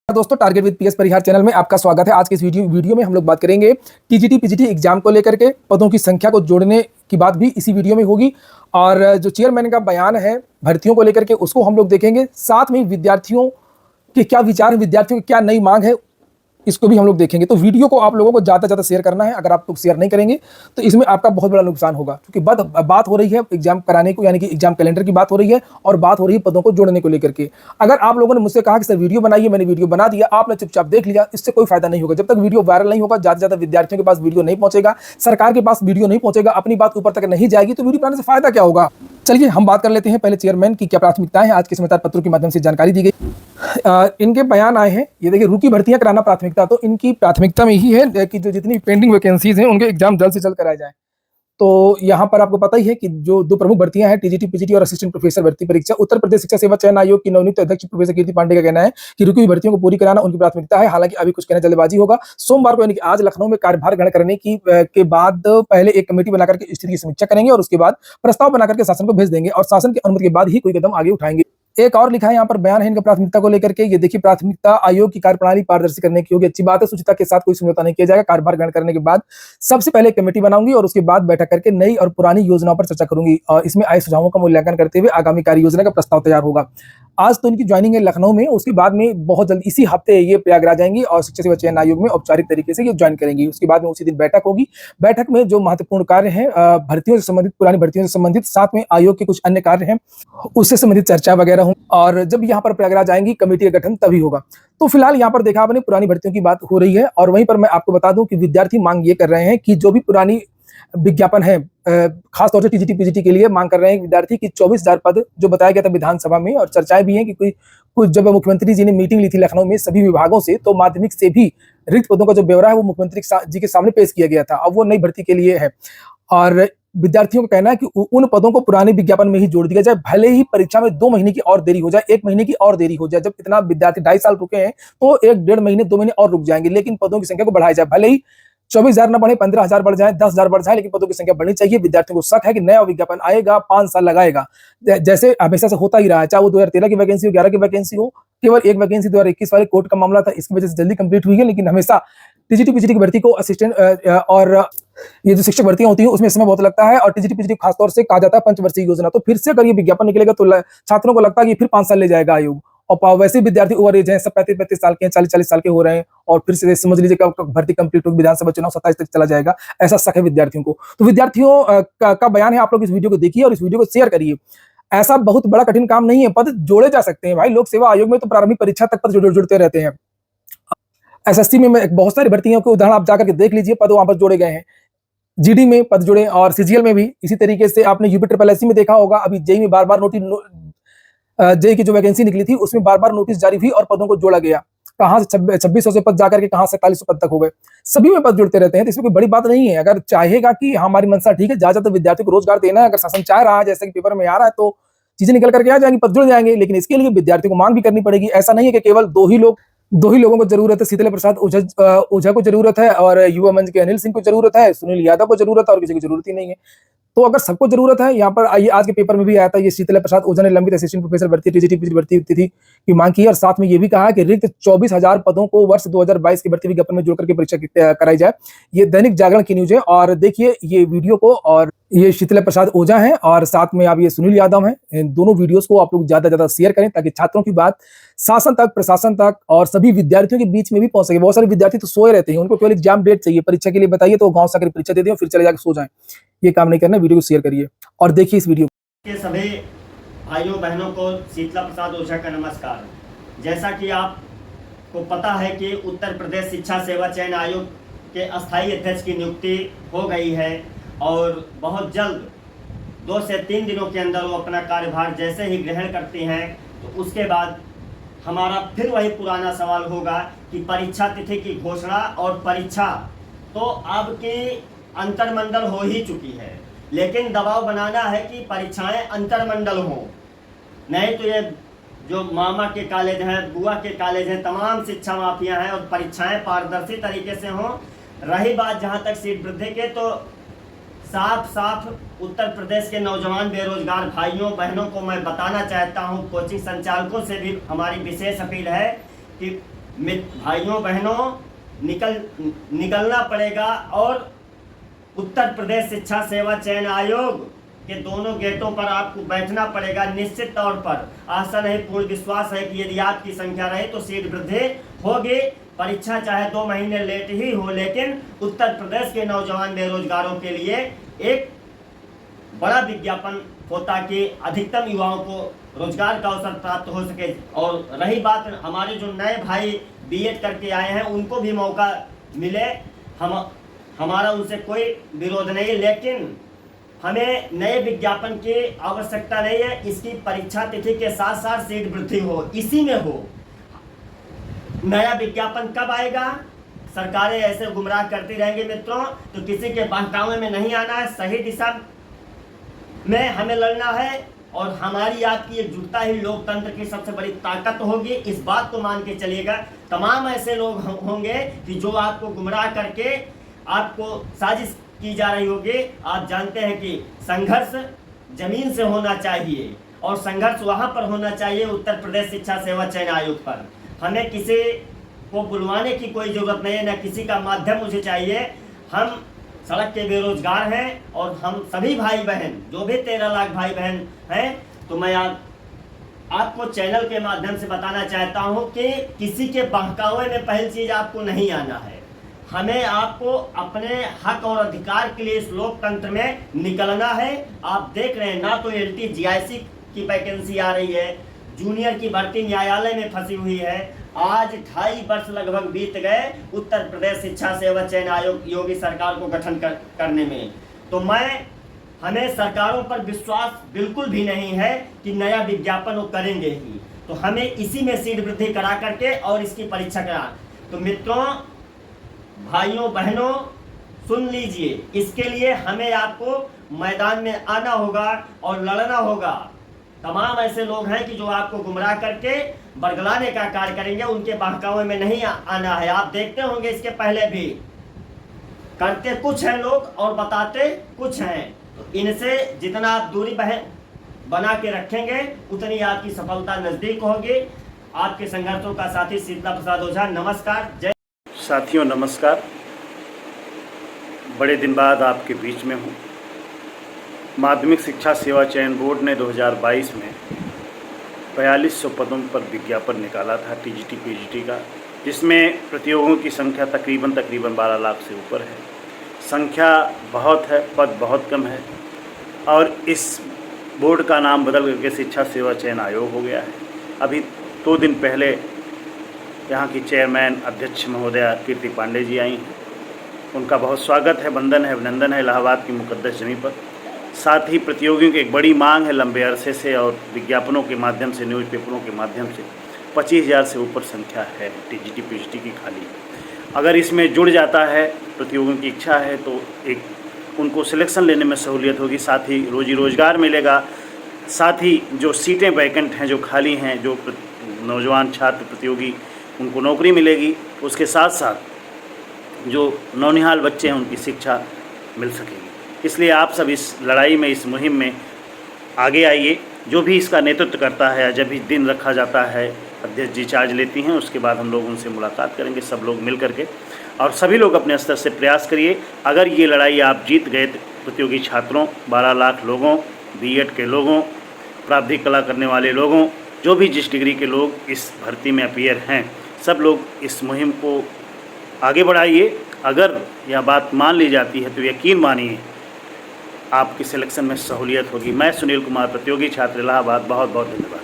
दोस्तों, target with PS Parihar channel में आपका स्वागत है। आज के इस वीडियो में हम लोग बात करेंगे टीजीटी पीजीटी एग्जाम को लेकर के। पदों की संख्या को जोड़ने की बात भी इसी वीडियो में होगी और जो चेयरमैन का बयान है भर्तियों को लेकर के उसको हम लोग देखेंगे। साथ में विद्यार्थियों के क्या विचार है, विद्यार्थियों की क्या नई मांग है, इसको भी हम लोग देखेंगे। तो वीडियो को आप लोगों को ज़्यादा से ज़्यादा शेयर करना है। अगर आप लोग शेयर नहीं करेंगे तो इसमें आपका बहुत बड़ा नुकसान होगा, क्योंकि बात हो रही है एग्जाम कराने को, यानी कि एग्जाम कैलेंडर की बात हो रही है और बात हो रही है पदों को जोड़ने को लेकर के। अगर आप लोगों ने मुझसे कहा कि सर वीडियो बनाइए, मैंने वीडियो बना दिया, आपने चुपचाप देख लिया, इससे कोई फायदा नहीं होगा। जब तक वीडियो वायरल नहीं होगा, ज़्यादा से ज़्यादा विद्यार्थियों के पास वीडियो नहीं पहुंचेगा, सरकार के पास वीडियो नहीं पहुंचेगा, अपनी बात ऊपर तक नहीं जाएगी, तो वीडियो बनाने से फायदा क्या होगा। चलिए हम बात कर लेते हैं पहले चेयरमैन की क्या प्राथमिकताएं हैं। आज के समाचार पत्रों के माध्यम से जानकारी दी गई। इनके बयान आए हैं, ये देखिए, रुकी भर्तियां कराना प्राथमिकता। तो इनकी प्राथमिकता में यही है कि जो जितनी पेंडिंग वैकेंसीज हैं उनके एग्जाम जल्द से जल्द कराए जाएं। तो यहाँ पर आपको पता ही है कि जो दो प्रमुख भर्तियां हैं, टीजीटी पीजीटी और असिस्टेंट प्रोफेसर भर्ती परीक्षा, उत्तर प्रदेश शिक्षा सेवा चयन आयोग की नवनीत अध्यक्ष प्रोफेसर कीर्ति पांडे का कहना है कि रुकी हुई भर्तियों को पूरी कराना उनकी प्राथमिकता है। हालांकि अभी कुछ कहना जल्दबाजी होगा। सोमवार को यानी कि आज लखनऊ में कार्यभार ग्रहण करने के बाद पहले एक कमेटी बनाकर के स्थिति की समीक्षा करेंगे और उसके बाद प्रस्ताव बनाकर के शासन को भेज देंगे और शासन की अनुमति के बाद ही कोई कदम आगे उठाएंगे। एक और लिखा है यहाँ पर बयान है इनका प्राथमिकता को लेकर के। ये देखिए, प्राथमिकता आयोग की कार्यप्रणाली पारदर्शी करने की होगी। अच्छी बात है, शुचिता के साथ कोई समझौता नहीं किया जाएगा। कार्यभार ग्रहण करने के बाद सबसे पहले कमेटी बनाऊंगी और उसके बाद बैठक करके नई और पुरानी योजनाओं पर चर्चा करूंगी और इसमें आए सुझावों का मूल्यांकन करते हुए आगामी कार्य योजना का प्रस्ताव तैयार होगा। आज तो इनकी ज्वाइनिंग है लखनऊ में, उसके बाद में बहुत जल्द इसी हफ्ते ये प्रयागराज जाएंगी और शिक्षा सेवा चयन आयोग में औपचारिक तरीके से ये ज्वाइन करेंगी। उसके बाद में उसी दिन बैठक होगी। बैठक में जो महत्वपूर्ण कार्य हैं, भर्तियों से संबंधित, पुरानी भर्तियों से संबंधित, साथ में आयोग के कुछ अन्य कार्य हैं, उससे संबंधित चर्चा वगैरह हो। और जब यहाँ पर प्रयागराज आएंगी कमेटी का गठन तभी होगा। तो फिलहाल यहाँ पर देखा आपने, पुरानी भर्तियों की बात हो रही है और वहीं पर मैं आपको बता दूं कि विद्यार्थी मांग ये कर रहे हैं कि जो भी पुरानी विज्ञापन है, खासतौर से टीजीटी पीजीटी के लिए मांग कर रहे हैं विद्यार्थी की 24,000 पद जो बताया गया था विधानसभा में, और चर्चाएं भी हैं कि कुछ जब मुख्यमंत्री जी ने मीटिंग ली थी लखनऊ में सभी विभागों से, तो माध्यमिक से भी रिक्त पदों का जो ब्यौरा है वो मुख्यमंत्री जी के सामने पेश किया गया था। अब वो नई भर्ती के लिए है और विद्यार्थियों का कहना है कि उन पदों को पुराने विज्ञापन में ही जोड़ दिया जाए, भले ही परीक्षा में 2 महीने की और देरी हो जाए, 1 महीने की और देरी हो जाए। जब इतना विद्यार्थी 2.5 साल रुके हैं तो 1-1.5 महीने 2 महीने और रुक जाएंगे, लेकिन पदों की संख्या को बढ़ाया जाए। भले ही 24,000 न बढ़े, 15,000 बढ़ जाए, 10,000 बढ़ जाए, लेकिन पदों की संख्या बढ़नी चाहिए। विद्यार्थियों को शक है कि नया विज्ञापन आएगा 5 साल लगाएगा, जैसे हमेशा से होता ही रहा है, चाहे वो 2013 की वैकेंसी हो, 11 की वैकेंसी हो। केवल एक वैकेंसी 2021 वाले कोर्ट का मामला था, इसकी वजह से जल्दी कंप्लीट हुई है, लेकिन हमेशा टीजीटी पीजीटी की भर्ती को असिस्टेंट और ये जो शिक्षक भर्तियां होती है उसमें समय बहुत लगता है और टीजीटी पीजीटी खासतौर से कहा जाता है पंचवर्षीय योजना। तो फिर से अगर ये विज्ञापन निकलेगा तो छात्रों को लगता है कि फिर 5 साल ले जाएगा आयोग। और वैसे विद्यार्थी ओवर एज हैं, सब 35-35 साल के हैं, 40-40 साल के हो रहे हैं और फिर से समझ लीजिए भर्ती कंप्लीट होगी, विधानसभा चुनाव 27 तक चला जाएगा, ऐसा शक है विद्यार्थियों को। तो विद्यार्थियों का बयान है, आप लोग इस वीडियो को देखिए और इस वीडियो को शेयर करिए। ऐसा बहुत बड़ा कठिन काम नहीं है, पद जोड़े जा सकते हैं भाई। लोक सेवा आयोग में तो प्रारंभिक परीक्षा तक पद जुड़ते रहते हैं। एसएससी में बहुत सारी भर्तियों के उदाहरण आप जाकर के देख लीजिए, पद वहां पर जोड़े गए हैं। जीडी में पद जुड़े और सीजीएल में भी इसी तरीके से। आपने यूपी ट्रिपल एससी में देखा होगा, अभी जेई में बार-बार जेई की जो वैकेंसी निकली थी उसमें बार-बार नोटिस जारी हुई और पदों को जोड़ा गया। कहां से 2600 से पद जाकर के कहां से 4700 पद तक हो गए। सभी में पद जुड़ते रहते हैं, तो इसमें कोई बड़ी बात नहीं है। अगर चाहेगा कि हमारी मंशा ठीक है, ज्यादातर विद्यार्थियों को रोजगार देना है, अगर शासन चाह रहा है, जैसे कि पेपर में आ रहा है, तो चीजें निकल करके आ जाएंगी, पद जुड़ जाएंगे। लेकिन इसके लिए विद्यार्थियों को मांग भी करनी पड़ेगी। ऐसा नहीं है कि केवल दो ही लोगों को जरूरत है। शीतल प्रसाद ओझा को जरूरत है और युवा मंच के अनिल सिंह को जरूरत है, सुनील यादव को जरूरत है और किसी को जरूरत ही नहीं है। तो अगर सबको जरूरत है, यहाँ पर आइए, आज के पेपर में भी आया था, ये शीतल प्रसाद ओझा ने लंबित असिस्टेंट प्रोफेसर भर्ती टीजीटी भर्ती तिथि की मांग की और साथ में ये भी कहा कि रिक्त 24,000 पदों को वर्ष 2022 की भर्ती विज्ञापन में जोड़कर के परीक्षा कराई जाए। ये दैनिक जागरण की न्यूज है और देखिए ये वीडियो को। और ये शीतल प्रसाद ओझा है और साथ में आप ये सुनील यादव हैं। इन दोनों वीडियोस को आप लोग ज्यादा ज्यादा शेयर करें ताकि छात्रों की बात शासन तक, प्रशासन तक और सभी विद्यार्थियों के बीच में भी पहुंच सके। बहुत सारे विद्यार्थी तो सोए रहते हैं, उनको केवल एग्जाम डेट चाहिए, परीक्षा के लिए बताइए तो गाँव से आकर परीक्षा दे दें और फिर चले जाकर सो जाएं। ये काम नहीं करना। वीडियो को शेयर करिए और देखिए इस वीडियो के सभी भाइयों बहनों को शीतला प्रसाद ओझा का नमस्कार। जैसा कि आपको पता है कि उत्तर प्रदेश शिक्षा सेवा चयन आयोग के अस्थायी अध्यक्ष की नियुक्ति हो गई है और बहुत जल्द 2 से 3 दिनों के अंदर वो अपना कार्यभार जैसे ही ग्रहण करती हैं तो उसके बाद हमारा फिर वही पुराना सवाल होगा कि परीक्षा तिथि की घोषणा और परीक्षा तो अब की अंतरमंडल हो ही चुकी है, लेकिन दबाव बनाना है कि परीक्षाएं अंतरमंडल हों। नहीं तो ये जो मामा के कॉलेज हैं, बुआ के कॉलेज हैं, तमाम शिक्षा माफिया हैं और परीक्षाएं पारदर्शी तरीके से हों। रही बात जहां तक सीट वृद्धि के, तो साफ उत्तर प्रदेश के नौजवान बेरोजगार भाइयों बहनों को मैं बताना चाहता हूं, कोचिंग संचालकों से भी हमारी विशेष अपील है कि भाइयों बहनों निकलना पड़ेगा और उत्तर प्रदेश शिक्षा सेवा चयन आयोग के दोनों गेटों पर आपको बैठना पड़ेगा। निश्चित तौर पर आशा नहीं पूर्ण विश्वास है कि यदि आपकी संख्या रहे तो सीट वृद्धि होगी। परीक्षा चाहे 2 महीने लेट ही हो, लेकिन उत्तर प्रदेश के नौजवान बेरोजगारों के लिए एक बड़ा विज्ञापन होता कि अधिकतम युवाओं को रोजगार का अवसर प्राप्त हो सके। और रही बात हमारे जो नए भाई बीएड करके आए हैं उनको भी मौका मिले, हमारा उनसे कोई विरोध नहीं, लेकिन हमें नए विज्ञापन की आवश्यकता नहीं है। इसकी परीक्षा तिथि के साथ साथ सीट वृद्धि हो, इसी में हो। नया विज्ञापन कब आएगा? सरकारें ऐसे गुमराह करती रहेंगी मित्रों, तो किसी के बहकावे में नहीं आना है। सही दिशा में हमें लड़ना है और हमारी आपकी एकजुटता ही लोकतंत्र की सबसे बड़ी ताकत होगी। इस बात को मान के चलिएगा। तमाम ऐसे लोग होंगे कि जो आपको गुमराह करके आपको साजिश की जा रही होगी। आप जानते हैं कि संघर्ष जमीन से होना चाहिए और संघर्ष वहां पर होना चाहिए उत्तर प्रदेश शिक्षा सेवा चयन आयोग पर। हमें किसी को बुलवाने की कोई जरूरत नहीं है, न किसी का माध्यम मुझे चाहिए। हम सड़क के बेरोजगार हैं और हम सभी भाई बहन जो भी 13 लाख भाई बहन हैं, तो मैं आपको चैनल के माध्यम से बताना चाहता हूं कि किसी के बहकावे में पहली चीज आपको नहीं आना है। हमें आपको अपने हक और अधिकार के लिए इस लोकतंत्र में निकलना है। आप देख रहे हैं ना तो LT GIC की वैकेंसी आ रही है, जूनियर की भर्ती न्यायालय में फंसी हुई है। आज 2.5 वर्ष लगभग बीत गए उत्तर प्रदेश शिक्षा सेवा चयन आयोग योगी सरकार को गठन करने में। तो हमें सरकारों पर विश्वास बिल्कुल भी नहीं है कि नया विज्ञापन वो करेंगे ही। तो हमें इसी में सीट वृद्धि करा करके और इसकी परीक्षा करा। तो मित्रों, भाइयों बहनों, सुन लीजिए, इसके लिए हमें आपको मैदान में आना होगा और लड़ना होगा। तमाम ऐसे लोग हैं कि जो आपको गुमराह करके बरगलाने का कार्य करेंगे, उनके बहकावे में नहीं आना है। आप देखते होंगे इसके पहले भी करते कुछ हैं लोग और बताते कुछ हैं। तो इनसे जितना आप दूरी बना के रखेंगे उतनी आपकी सफलता नजदीक होगी। आपके संघर्षों का साथी शीतला प्रसाद ओझा। नमस्कार। जय साथियों, नमस्कार। बड़े दिन बाद आपके बीच में हूँ। माध्यमिक शिक्षा सेवा चयन बोर्ड ने 2022 में 4200 पदों पर विज्ञापन निकाला था TGT PGT का, जिसमें प्रतियोगियों की संख्या तकरीबन 12 लाख से ऊपर है। संख्या बहुत है, पद बहुत कम है और इस बोर्ड का नाम बदल करके शिक्षा सेवा चयन आयोग हो गया है। अभी 2 दिन पहले यहाँ की चेयरमैन अध्यक्ष महोदया कीर्ति पांडे जी आई हैं। उनका बहुत स्वागत है, वंदन है, अभिनंदन है इलाहाबाद की मुकद्दस जमीन पर। साथ ही प्रतियोगियों की एक बड़ी मांग है लंबे अरसे से और विज्ञापनों के माध्यम से, न्यूज़पेपरों के माध्यम से 25,000 से ऊपर संख्या है TGT PGT की खाली। अगर इसमें जुड़ जाता है, प्रतियोगियों की इच्छा है तो एक उनको सिलेक्शन लेने में सहूलियत होगी, साथ ही रोजी रोजगार मिलेगा, साथ ही जो सीटें वैकेंट हैं, जो खाली हैं, जो नौजवान छात्र प्रतियोगी उनको नौकरी मिलेगी। उसके साथ साथ जो नौनिहाल बच्चे हैं उनकी शिक्षा मिल सकेगी। इसलिए आप सब इस लड़ाई में, इस मुहिम में आगे आइए। जो भी इसका नेतृत्व करता है, जब भी दिन रखा जाता है, अध्यक्ष जी चार्ज लेती हैं, उसके बाद हम लोग उनसे मुलाकात करेंगे, सब लोग मिल करके। और सभी लोग अपने स्तर से प्रयास करिए। अगर ये लड़ाई आप जीत गए, प्रतियोगी छात्रों, 12 लाख लोगों, बीएड के लोगों, प्रारंभिक कला करने वाले लोगों, जो भी जिस डिग्री के लोग इस भर्ती में अपीयर हैं, सब लोग इस मुहिम को आगे बढ़ाइए। अगर यह बात मान ली जाती है तो यकीन मानिए आपकी सिलेक्शन में सहूलियत होगी। मैं सुनील कुमार, प्रतियोगी छात्र, इलाहाबाद। बहुत बहुत धन्यवाद।